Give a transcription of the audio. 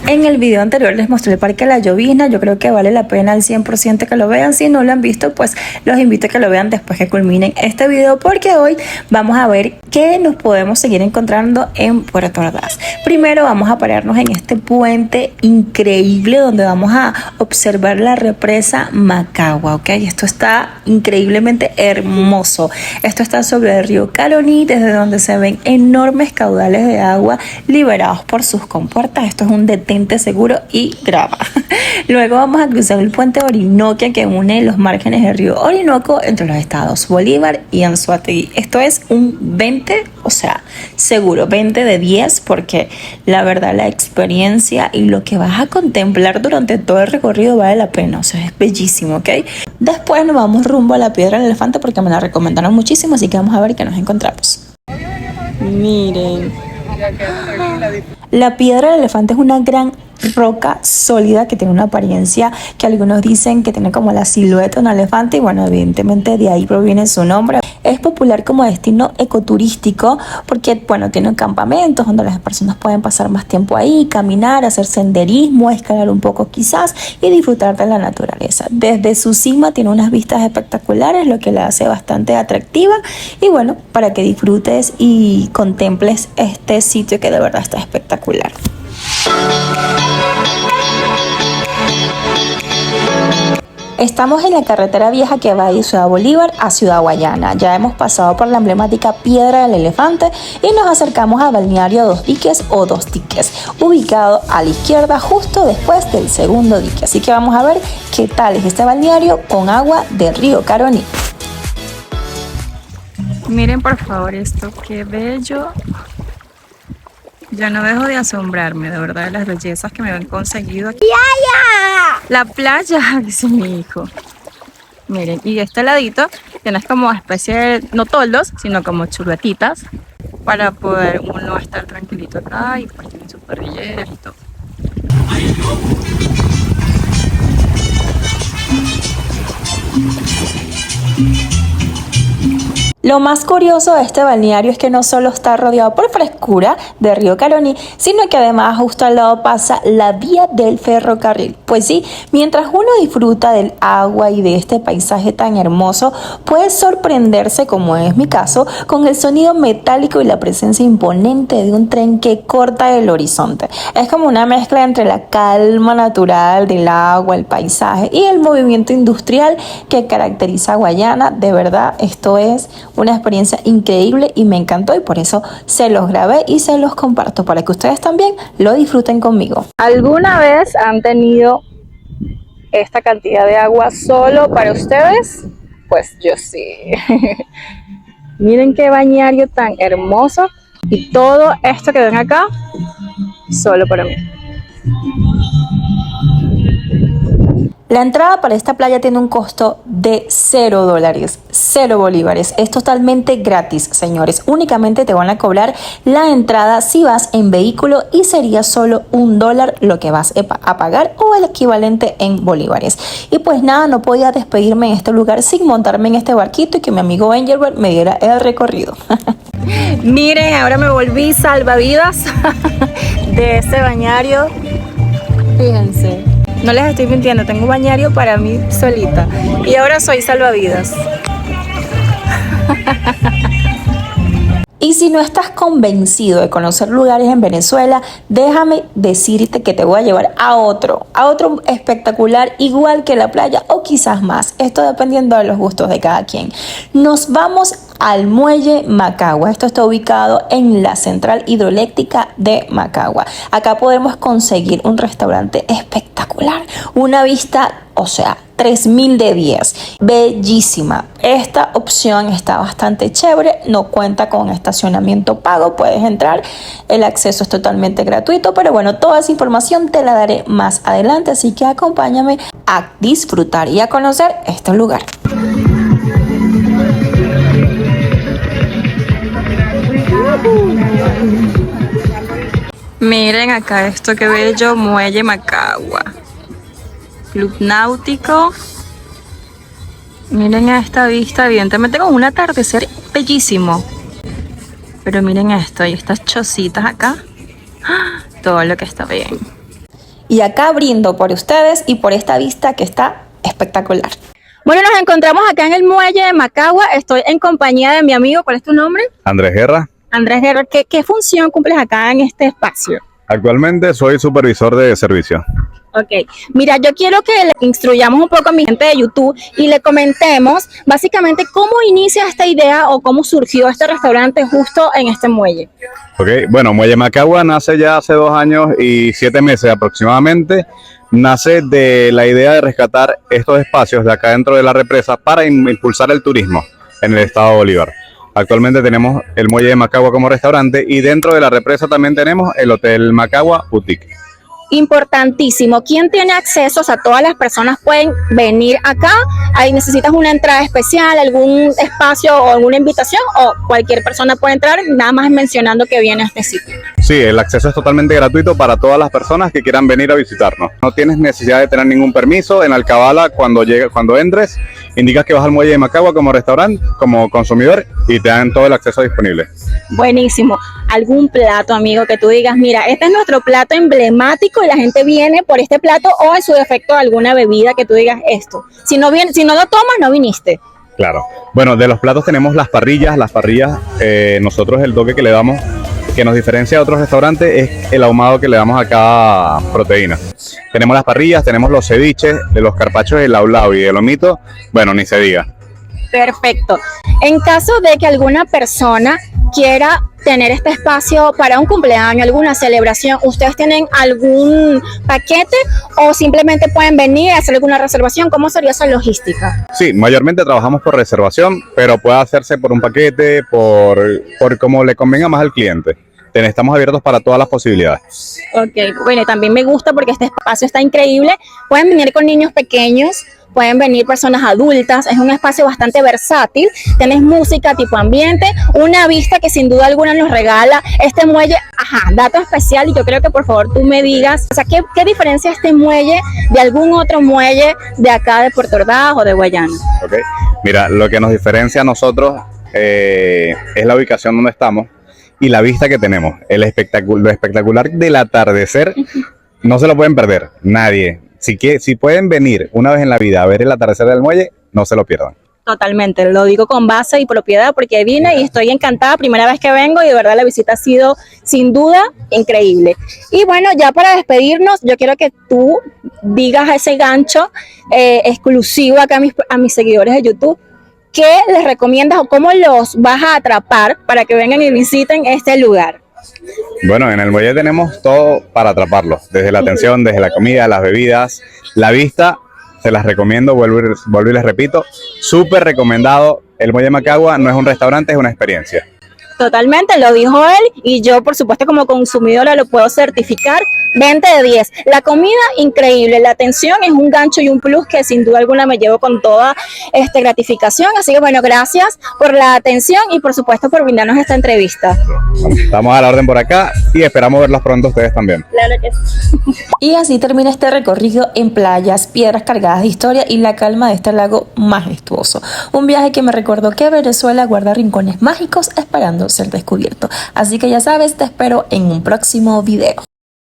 En el video anterior les mostré el Parque La Llovizna. Yo creo que vale la pena al 100% que lo vean. Si no lo han visto, pues los invito a que lo vean después que culminen este video, porque hoy vamos a ver qué nos podemos seguir encontrando en Puerto Ordaz. Primero vamos a pararnos en este puente increíble donde vamos a observar la represa Macagua, ¿ok? Esto está increíblemente hermoso. Esto está sobre el río Caroní, desde donde se ven enormes caudales de agua liberados por sus compuertas. Esto es un detente seguro y grava. Luego vamos a cruzar el puente Orinoquia, que une los márgenes del río Orinoco entre los estados Bolívar y Anzoátegui. Esto es un 20, o sea, seguro 20 de 10, porque la verdad la experiencia y lo que vas a contemplar durante todo el recorrido vale la pena. O sea, es bellísimo, ¿ok? Después nos vamos rumbo a la Piedra del Elefante porque me la recomendaron muchísimo, así que vamos a ver qué nos encontramos. Miren. La Piedra del Elefante es una gran roca sólida que tiene una apariencia que algunos dicen que tiene como la silueta de un elefante, y bueno, evidentemente de ahí proviene su nombre. Es popular como destino ecoturístico porque, bueno, tiene campamentos donde las personas pueden pasar más tiempo ahí, caminar, hacer senderismo, escalar un poco quizás y disfrutar de la naturaleza. Desde su cima tiene unas vistas espectaculares, lo que la hace bastante atractiva, y bueno, para que disfrutes y contemples este sitio que de verdad está espectacular. Estamos en la carretera vieja que va de Ciudad Bolívar a Ciudad Guayana. Ya hemos pasado por la emblemática Piedra del Elefante y nos acercamos al balneario Dos Diques o Dos Diques, ubicado a la izquierda justo después del segundo dique. Así que vamos a ver qué tal es este balneario con agua del río Caroní. Miren por favor esto, qué bello. Yo no dejo de asombrarme, de verdad, de las bellezas que me han conseguido aquí. ¡Yaya! La playa, dice mi hijo. Miren, y de este ladito tienes como especie de, no toldos, sino como chuletitas, para poder uno estar tranquilito acá, y pues tienen sus parrilleras y todo. Lo más curioso de este balneario es que no solo está rodeado por frescura de río Caroní, sino que además justo al lado pasa la vía del ferrocarril. Pues sí, mientras uno disfruta del agua y de este paisaje tan hermoso, puede sorprenderse, como es mi caso, con el sonido metálico y la presencia imponente de un tren que corta el horizonte. Es como una mezcla entre la calma natural del agua, el paisaje y el movimiento industrial que caracteriza a Guayana. De verdad, esto es una experiencia increíble y me encantó, y por eso se los grabé y se los comparto para que ustedes también lo disfruten conmigo. ¿Alguna vez han tenido esta cantidad de agua solo para ustedes? Pues yo sí. Miren qué bañario tan hermoso, y todo esto que ven acá solo para mí. La entrada para esta playa tiene un costo de $0, 0 bolívares. Es totalmente gratis, señores. Únicamente te van a cobrar la entrada si vas en vehículo, y sería solo $1 lo que vas a pagar, o el equivalente en bolívares. Y pues nada, no podía despedirme en este lugar sin montarme en este barquito y que mi amigo Engelbert me diera el recorrido. Miren, ahora me volví salvavidas de este bañario. Fíjense. No les estoy mintiendo, tengo un bañario para mí solita y ahora soy salvavidas. Y si no estás convencido de conocer lugares en Venezuela, déjame decirte que te voy a llevar a otro espectacular, igual que la playa o quizás más. Esto dependiendo de los gustos de cada quien. Nos vamos al muelle Macagua. Esto está ubicado en la central hidroeléctrica de Macagua. Acá podemos conseguir un restaurante espectacular, una vista, o sea, 3000 de 10, bellísima. Esta opción está bastante chévere, no cuenta con estacionamiento pago, puedes entrar, el acceso es totalmente gratuito, pero bueno, toda esa información te la daré más adelante, así que acompáñame a disfrutar y a conocer este lugar. Miren acá esto, qué bello, muelle Macagua, club náutico. Miren esta vista, evidentemente con un atardecer bellísimo. Pero miren esto, y estas chocitas acá, todo lo que está bien. y acá brindo por ustedes y por esta vista que está espectacular. Bueno, nos encontramos acá en el muelle de Macagua. Estoy en compañía de mi amigo. ¿Cuál es tu nombre? Andrés Guerra. Andrés Guerra, ¿qué función cumples acá en este espacio? Actualmente soy supervisor de servicio. Ok, mira, yo quiero que le instruyamos un poco a mi gente de YouTube y le comentemos básicamente cómo inicia esta idea o cómo surgió este restaurante justo en este muelle. Ok, bueno, Muelle Macagua nace ya hace 2 años y 7 meses aproximadamente. Nace de la idea de rescatar estos espacios de acá dentro de la represa para impulsar el turismo en el estado de Bolívar. Actualmente tenemos el Muelle de Macagua como restaurante y dentro de la represa también tenemos el Hotel Macagua Boutique. Importantísimo. ¿Quién tiene acceso? O sea, todas las personas pueden venir acá. Ahí necesitas una entrada especial, algún espacio o alguna invitación, o cualquier persona puede entrar, nada más mencionando que viene a este sitio. Sí, el acceso es totalmente gratuito para todas las personas que quieran venir a visitarnos. No tienes necesidad de tener ningún permiso. En Alcabala, cuando entres, indicas que vas al Muelle de Macagua como restaurante, como consumidor, y te dan todo el acceso disponible. Buenísimo. ¿Algún plato, amigo, que tú digas, mira, este es nuestro plato emblemático y la gente viene por este plato, o en su defecto alguna bebida que tú digas esto? Si no lo tomas, no viniste. Claro. Bueno, de los platos tenemos las parrillas. Nosotros el toque que le damos, que nos diferencia de otros restaurantes, es el ahumado que le damos a cada proteína. Tenemos las parrillas, tenemos los ceviches, de los carpachos del laulao y del lomito, bueno, ni se diga. Perfecto. En caso de que alguna persona quiera tener este espacio para un cumpleaños, alguna celebración, ¿ustedes tienen algún paquete o simplemente pueden venir a hacer alguna reservación? ¿Cómo sería esa logística? Sí, mayormente trabajamos por reservación, pero puede hacerse por un paquete, por como le convenga más al cliente. Estamos abiertos para todas las posibilidades. Ok, bueno, también me gusta porque este espacio está increíble. Pueden venir con niños pequeños, pueden venir personas adultas, es un espacio bastante versátil, tenés música tipo ambiente, una vista que sin duda alguna nos regala este muelle. Ajá, dato especial, y yo creo que por favor tú me digas, o sea, ¿qué diferencia este muelle de algún otro muelle de acá de Puerto Ordaz o de Guayana? Ok, mira, lo que nos diferencia a nosotros es la ubicación donde estamos y la vista que tenemos, lo espectacular del atardecer. No se lo pueden perder, nadie. Si pueden venir una vez en la vida a ver el atardecer del muelle, no se lo pierdan. Totalmente, lo digo con base y propiedad porque vine y estoy encantada, primera vez que vengo y de verdad la visita ha sido sin duda increíble. Y bueno, ya para despedirnos, yo quiero que tú digas ese gancho exclusivo acá a mis seguidores de YouTube. ¿Qué les recomiendas o cómo los vas a atrapar para que vengan y visiten este lugar? Bueno, en el muelle tenemos todo para atraparlos, desde la atención, desde la comida, las bebidas, la vista. Se las recomiendo, vuelvo y les repito, súper recomendado. El Muelle Macagua no es un restaurante, es una experiencia. Totalmente, lo dijo él y yo por supuesto como consumidora lo puedo certificar. 20 de 10. La comida increíble, la atención es un gancho y un plus que sin duda alguna me llevo con toda gratificación. Así que bueno, gracias por la atención y por supuesto por brindarnos esta entrevista. Estamos a la orden por acá y esperamos verlos pronto ustedes también. Claro que sí. Y así termina este recorrido en playas, piedras cargadas de historia y la calma de este lago majestuoso. Un viaje que me recordó que Venezuela guarda rincones mágicos esperando ser descubierto. Así que ya sabes, te espero en un próximo video.